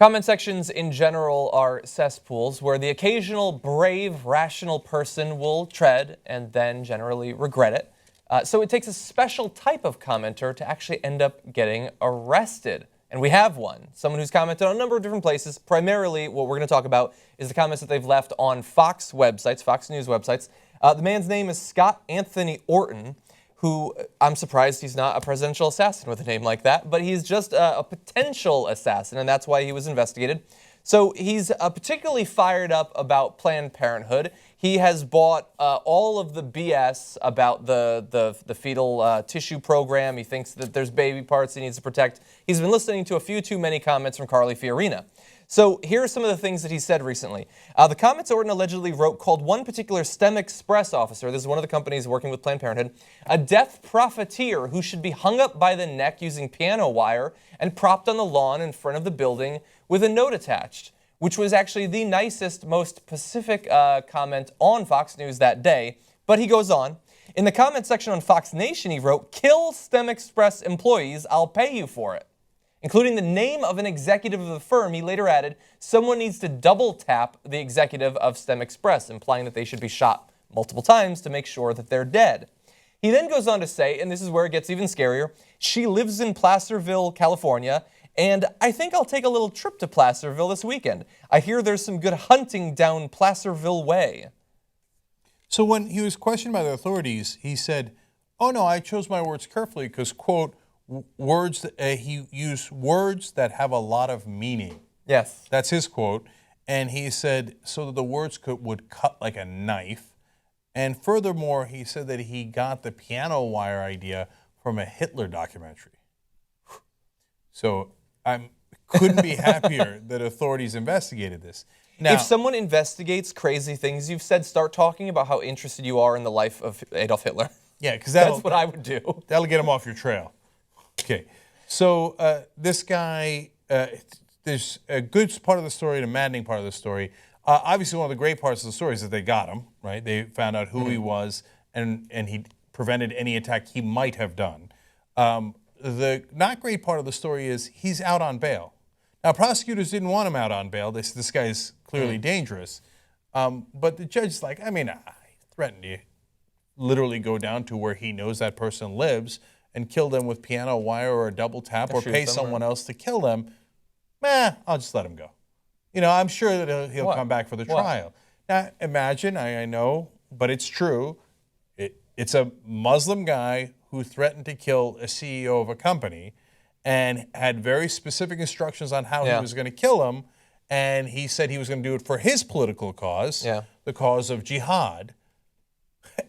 Comment sections in general are cesspools where the occasional brave, rational person will tread and then generally regret it. So it takes a special type of commenter to actually end up getting arrested. And we have one, someone who's commented on a number of different places. Primarily, what we're going to talk about is the comments that they've left on Fox websites, Fox News websites. The man's name is Scott Anthony Orton, who I'm surprised he's not a presidential assassin with a name like that, but he's just a potential assassin, and that's why he was investigated. So he's particularly fired up about Planned Parenthood. He has bought all of the BS about the fetal tissue program. He thinks that there's baby parts he needs to protect. He's been listening to a few too many comments from Carly Fiorina. So here are some of the things that he said recently. The comments Orton allegedly wrote called one particular STEM Express officer, this is one of the companies working with Planned Parenthood, a death profiteer who should be hung up by the neck using piano wire and propped on the lawn in front of the building with a note attached, which was actually the nicest, most pacific comment on Fox News that day. But he goes on. In the comment section on Fox Nation, he wrote, "Kill STEM Express employees, I'll pay you for it." Including the name of an executive of the firm, he later added, someone needs to double tap the executive of STEM Express, implying that they should be shot multiple times to make sure that they're dead. He then goes on to say, and this is where it gets even scarier, she lives in Placerville, California, and I think I'll take a little trip to Placerville this weekend. I hear there's some good hunting down Placerville way. So when he was questioned by the authorities, he said, oh no, I chose my words carefully because, quote, he used words that have a lot of meaning. Yes. That's his quote. And he said, so that the words would cut like a knife. And furthermore, he said that he got the piano wire idea from a Hitler documentary. So I couldn't be happier that authorities investigated this. Now, if someone investigates crazy things you've said, start talking about how interested you are in the life of Adolf Hitler. Yeah, because that's what I would do. That'll get him off your trail. Okay, so this guy, there's a good part of the story and a maddening part of the story. Obviously, one of the great parts of the story is that they got him, right? They found out who he was, and he prevented any attack he might have done. The not great part of the story is he's out on bail. Now, prosecutors didn't want him out on bail. They said this guy is clearly dangerous. But the judge is like, I mean, I threatened to literally go down to where he knows that person lives and kill them with piano wire or a double tap or pay someone else to kill them, I'll just let him go. You know, I'm sure that he'll come back for the trial. Now, imagine, I know, but it's true, it's a Muslim guy who threatened to kill a CEO of a company and had very specific instructions on how he was going to kill him, and he said he was going to do it for his political cause, the cause of jihad.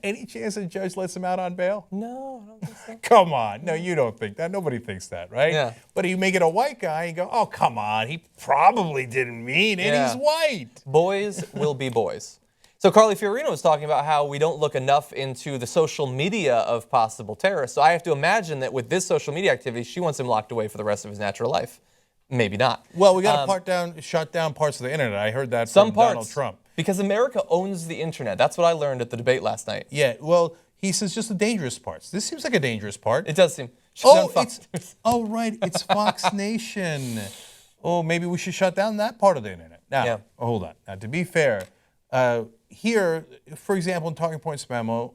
Any chance the judge lets him out on bail? No, I don't think so. Come on. No, you don't think that. Nobody thinks that, right? Yeah. But you make it a white guy, you go, oh, come on. He probably didn't mean it. He's white. Boys will be boys. So Carly Fiorina was talking about how we don't look enough into the social media of possible terrorists. So I have to imagine that with this social media activity, she wants him locked away for the rest of his natural life. Maybe not. Well, we got to shut down parts of the internet. I heard that from Donald Trump. Because America owns the internet. That's what I learned at the debate last night. Yeah, well, he says just the dangerous parts. This seems like a dangerous part. It does seem. Right, it's Fox Nation. Oh, maybe we should shut down that part of the internet. Now, hold on. Now, to be fair, here, for example, in Talking Points memo,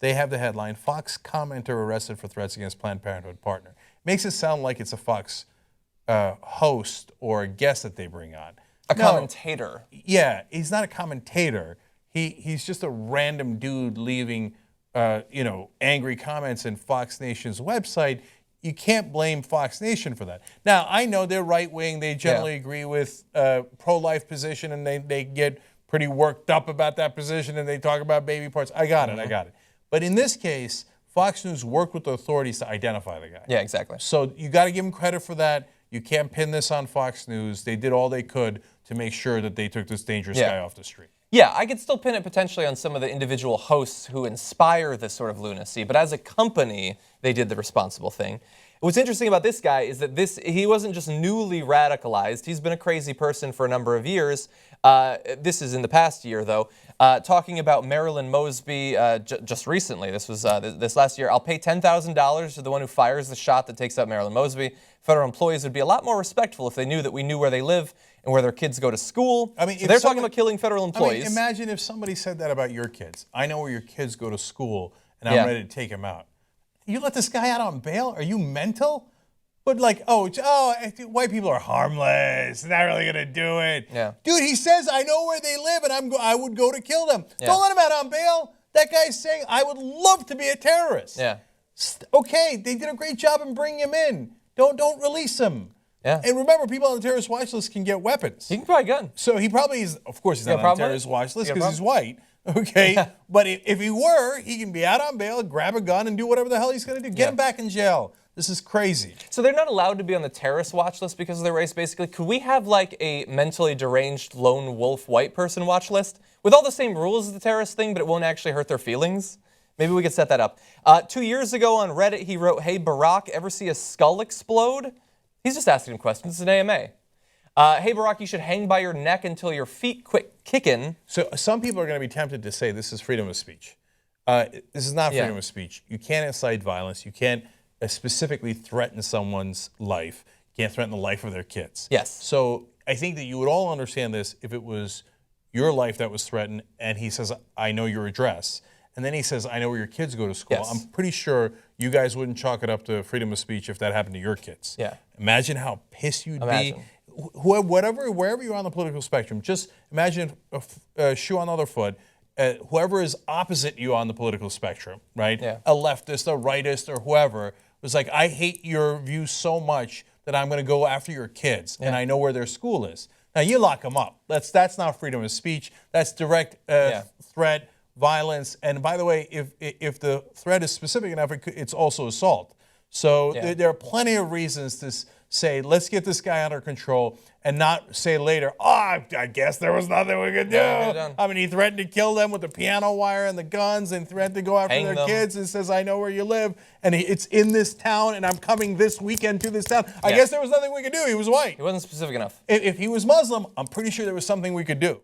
they have the headline, Fox commenter arrested for threats against Planned Parenthood partner. Makes it sound like it's a Fox host or a guest that they bring on. A commentator. Yeah, he's not a commentator. He's just a random dude leaving, angry comments in Fox Nation's website. You can't blame Fox Nation for that. Now, I know they're right-wing. They generally agree with pro-life position, and they get pretty worked up about that position, and they talk about baby parts. I got it. But in this case, Fox News worked with the authorities to identify the guy. Yeah, exactly. So you got to give him credit for that. You can't pin this on Fox News. They did all they could to make sure that they took this dangerous guy off the street. Yeah, I could still pin it potentially on some of the individual hosts who inspire this sort of lunacy, but as a company, they did the responsible thing. What's interesting about this guy is that he wasn't just newly radicalized. He's been a crazy person for a number of years. This is in the past year, though. Talking about Marilyn Mosby just recently. This was this last year. I'll pay $10,000 to the one who fires the shot that takes out Marilyn Mosby. Federal employees would be a lot more respectful if they knew that we knew where they live and where their kids go to school. I mean, so they're talking about killing federal employees. I mean, imagine if somebody said that about your kids. I know where your kids go to school, and I'm ready to take them out. You let this guy out on bail? Are you mental? But like, white people are harmless. They're not really gonna do it. Yeah. Dude, he says I know where they live, and I would go to kill them. Yeah. Don't let him out on bail. That guy's saying I would love to be a terrorist. Yeah. Okay, they did a great job in bringing him in. Don't release him. Yeah. And remember, people on the terrorist watch list can get weapons. He can buy a gun. So he probably is. Of course, he's not on the terrorist watch list because he's white. Okay, yeah. But if he were, he can be out on bail, grab a gun, and do whatever the hell he's going to do. Get him back in jail. This is crazy. So they're not allowed to be on the terrorist watch list because of their race, basically? Could we have like a mentally deranged lone wolf white person watch list with all the same rules as the terrorist thing, but it won't actually hurt their feelings? Maybe we could set that up. 2 years ago on Reddit, he wrote, "Hey, Barack, ever see a skull explode?" He's just asking him questions. It's an AMA. "Hey, Barack, you should hang by your neck until your feet quit kicking." So some people are going to be tempted to say this is freedom of speech. This is not freedom of speech. You can't incite violence. You can't specifically threaten someone's life. You can't threaten the life of their kids. Yes. So I think that you would all understand this if it was your life that was threatened and he says, "I know your address." And then he says, "I know where your kids go to school." Yes. I'm pretty sure you guys wouldn't chalk it up to freedom of speech if that happened to your kids. Yeah. Imagine how pissed you'd be. Wherever you're on the political spectrum, just imagine a shoe on the other foot. Whoever is opposite you on the political spectrum, right? Yeah. A leftist, a rightist, or whoever, was like, "I hate your views so much that I'm going to go after your kids, and I know where their school is." Now, you lock them up. That's not freedom of speech. That's direct threat, violence. And by the way, if the threat is specific enough, it's also assault. So there are plenty of reasons to say, let's get this guy under control, and not say later, "Oh, I guess there was nothing we could do." I mean, he threatened to kill them with the piano wire and the guns, and threatened to go after their kids, and says, "I know where you live, and it's in this town, and I'm coming this weekend to this town." I guess there was nothing we could do. He was white. He wasn't specific enough. If he was Muslim, I'm pretty sure there was something we could do.